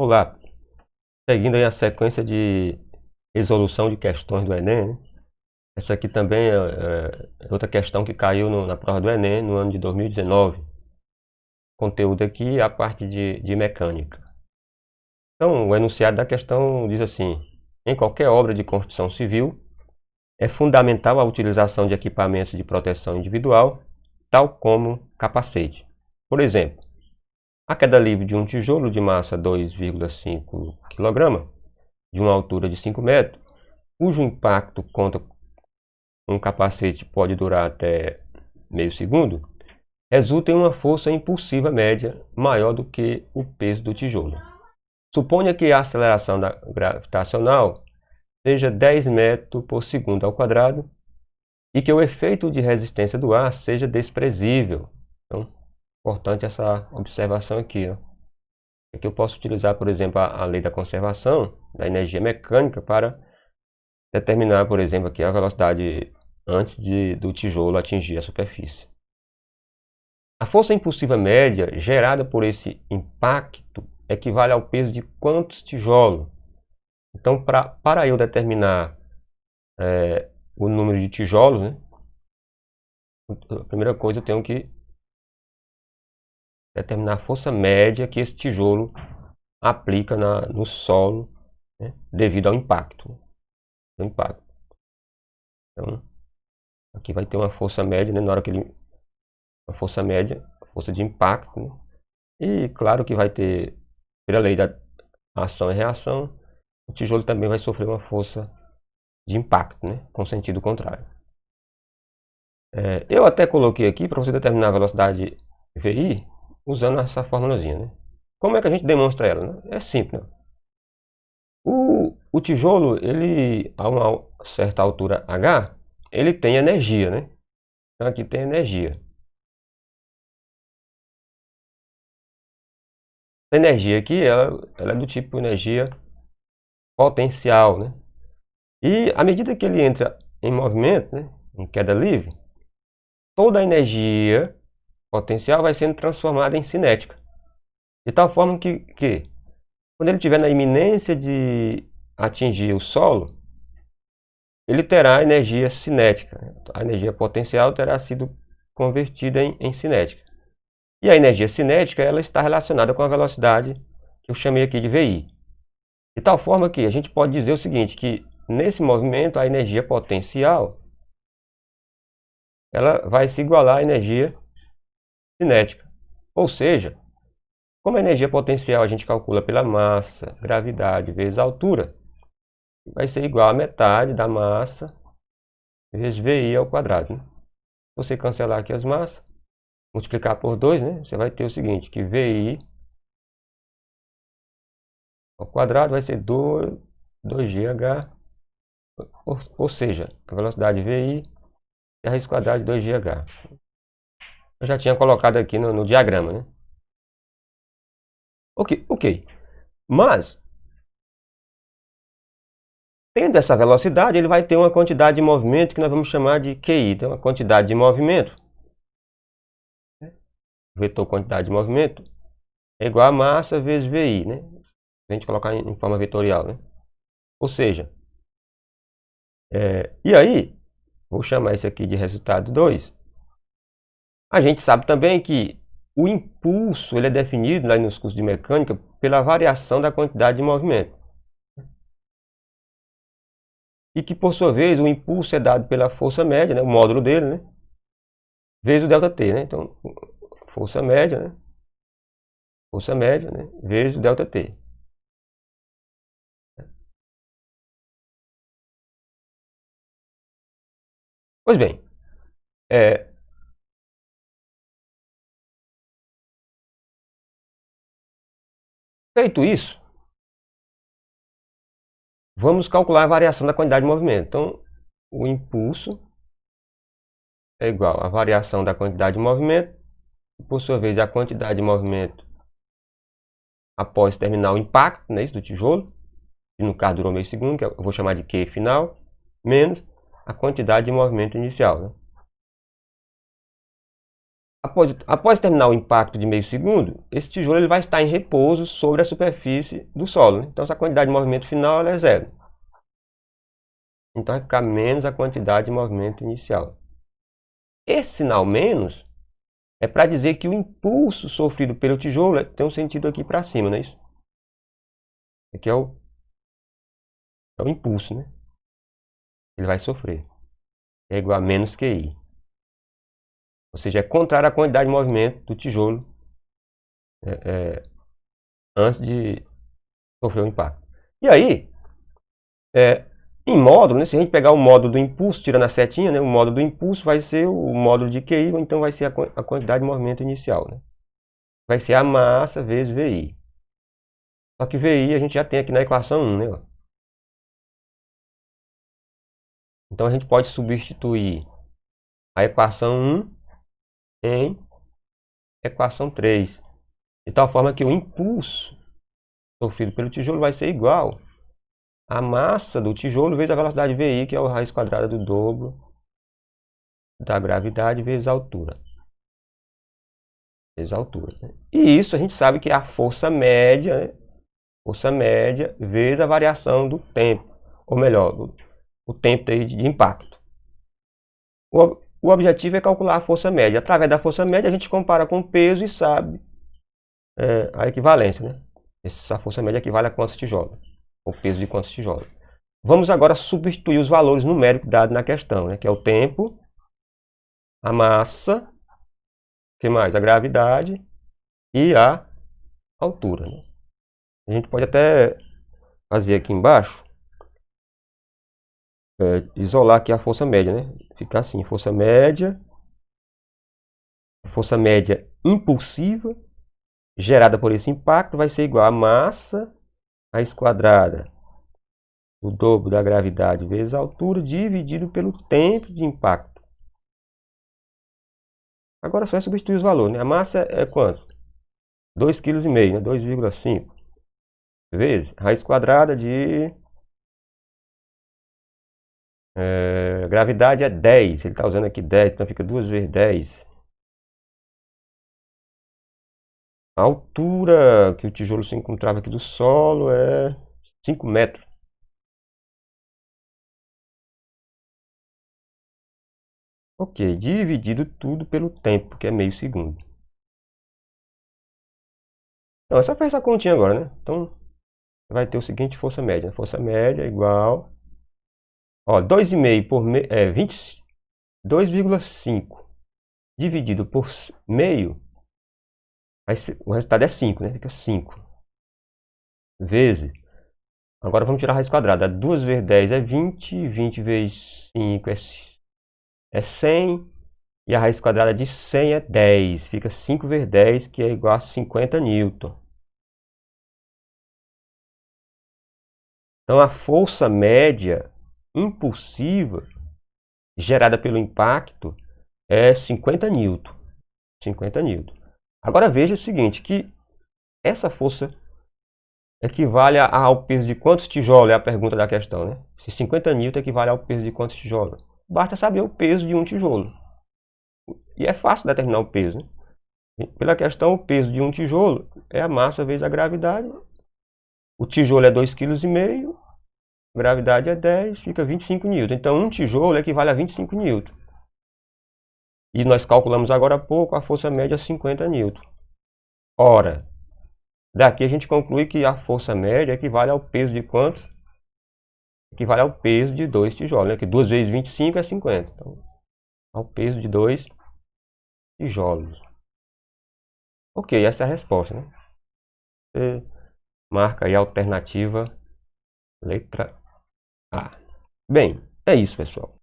Olá, seguindo aí a sequência de resolução de questões do Enem, né? Essa aqui também é outra questão que caiu na prova do Enem no ano de 2019. Conteúdo aqui é a parte de mecânica. Então, o enunciado da questão diz assim: em qualquer obra de construção civil, é fundamental a utilização de equipamentos de proteção individual, tal como capacete. Por exemplo, a queda livre de um tijolo de massa 2,5 kg, de uma altura de 5 metros, cujo impacto contra um capacete pode durar até meio segundo, resulta em uma força impulsiva média maior do que o peso do tijolo. Suponha que a aceleração gravitacional seja 10 metros por segundo ao quadrado e que o efeito de resistência do ar seja desprezível. Então, importante essa observação aqui. Aqui eu posso utilizar, por exemplo, a lei da conservação da energia mecânica para determinar, por exemplo, aqui a velocidade antes do tijolo atingir a superfície. A força impulsiva média gerada por esse impacto equivale ao peso de quantos tijolos? Então, para eu determinar o número de tijolos, né, a primeira coisa eu tenho que determinar a força média que esse tijolo aplica no solo, né, devido ao impacto. Então, aqui vai ter uma força média, né, na hora que uma força média, força de impacto, né? E claro que vai ter, pela lei da ação e reação, o tijolo também vai sofrer uma força de impacto, né, com sentido contrário. Eu até coloquei aqui para você determinar a velocidade VI usando essa formulazinha, né? Como é que a gente demonstra ela, né? É simples, né? O tijolo, ele a uma certa altura H, ele tem energia, né? Então aqui tem energia. A energia aqui, ela é do tipo energia potencial, né? E à medida que ele entra em movimento, né, em queda livre, toda a energia potencial vai sendo transformada em cinética. De tal forma que quando ele estiver na iminência de atingir o solo, ele terá energia cinética. A energia potencial terá sido convertida em cinética. E a energia cinética ela está relacionada com a velocidade que eu chamei aqui de VI. De tal forma que a gente pode dizer o seguinte, que nesse movimento a energia potencial ela vai se igualar à energia cinética. Ou seja, como a energia potencial a gente calcula pela massa, gravidade vezes altura, vai ser igual a metade da massa vezes VI ao quadrado. Né? Se você cancelar aqui as massas, multiplicar por 2, né? Você vai ter o seguinte, que VI ao quadrado vai ser 2GH, ou seja, a velocidade VI é a raiz quadrada de 2GH. Eu já tinha colocado aqui no diagrama, né? Ok. Mas, tendo essa velocidade, ele vai ter uma quantidade de movimento que nós vamos chamar de QI. Então, a quantidade de movimento, vetor quantidade de movimento, é igual a massa vezes VI, né? Se a gente colocar em forma vetorial, né? Ou seja, e aí, vou chamar isso aqui de resultado 2. A gente sabe também que o impulso ele é definido lá nos cursos de mecânica pela variação da quantidade de movimento. E que, por sua vez, o impulso é dado pela força média, né, o módulo dele, né, vezes o ΔT. Né? Então, força média, né, vezes o ΔT. Pois bem, feito isso, vamos calcular a variação da quantidade de movimento. Então, o impulso é igual à variação da quantidade de movimento, e, por sua vez, a quantidade de movimento após terminar o impacto, né, do tijolo, que no caso durou meio segundo, que eu vou chamar de Q final, menos a quantidade de movimento inicial. Né? Após terminar o impacto de meio segundo, esse tijolo ele vai estar em repouso sobre a superfície do solo, né? Então essa quantidade de movimento final ela é zero. Então vai ficar menos a quantidade de movimento inicial. Esse sinal menos é para dizer que o impulso sofrido pelo tijolo tem um sentido aqui para cima, não é isso? Aqui é o impulso, né? Ele vai sofrer. É igual a menos QI. Ou seja, é contrário à quantidade de movimento do tijolo antes de sofrer o impacto. E aí, em módulo, né, se a gente pegar o módulo do impulso, tirando a setinha, né, o módulo do impulso vai ser o módulo de QI, ou então vai ser a quantidade de movimento inicial. Né? Vai ser a massa vezes VI. Só que VI a gente já tem aqui na equação 1, né? Então a gente pode substituir a equação 1 em equação 3. De tal forma que o impulso sofrido pelo tijolo vai ser igual à massa do tijolo vezes a velocidade VI, que é a raiz quadrada do dobro da gravidade vezes a altura. Né? E isso a gente sabe que é a força média, né? Força média vezes a variação do tempo. Ou melhor, o tempo de impacto. O objetivo é calcular a força média. Através da força média a gente compara com o peso e sabe a equivalência. Né? Essa força média equivale a quantos tijolos. O peso de quantos tijolos. Vamos agora substituir os valores numéricos dados na questão, né? Que é o tempo, a massa, o que mais? A gravidade e a altura. Né? A gente pode até fazer aqui embaixo, isolar aqui a força média, né? Ficar assim, força média impulsiva gerada por esse impacto vai ser igual a massa raiz quadrada do dobro da gravidade vezes a altura dividido pelo tempo de impacto. Agora só é substituir os valores, né? A massa é quanto? 2,5 kg, né? 2,5 vezes raiz quadrada de gravidade é 10. Ele está usando aqui 10, então fica 2 vezes 10. A altura que o tijolo se encontrava aqui do solo é 5 metros. Ok, dividido tudo pelo tempo, que é meio segundo. Então, é só fazer essa continha agora, né? Então, vai ter o seguinte força média. Força média é igual... Ó, 2,5 por 2,5 dividido por meio, o resultado é 5, né? Fica 5 vezes. Agora vamos tirar a raiz quadrada. 2 vezes 10 é 20. 20 vezes 5 é 100. E a raiz quadrada de 100 é 10. Fica 5 vezes 10, que é igual a 50 newton. Então a força média impulsiva gerada pelo impacto é 50 newton. 50 newton. Agora veja o seguinte, que essa força equivale ao peso de quantos tijolos? É a pergunta da questão, né? Se 50 newton equivale ao peso de quantos tijolos? Basta saber o peso de um tijolo. E é fácil determinar o peso, né? Pela questão, o peso de um tijolo é a massa vezes a gravidade. O tijolo é 2,5 kg, a gravidade é 10, fica 25 newton. Então, um tijolo equivale a 25 newton. E nós calculamos agora há pouco a força média 50 newton. Ora, daqui a gente conclui que a força média equivale ao peso de quanto? Equivale ao peso de 2 tijolos, né? Que 2 vezes 25 é 50. Então, ao peso de 2 tijolos. Ok, essa é a resposta, né? Você marca aí a alternativa letra A. Bem, é isso, pessoal.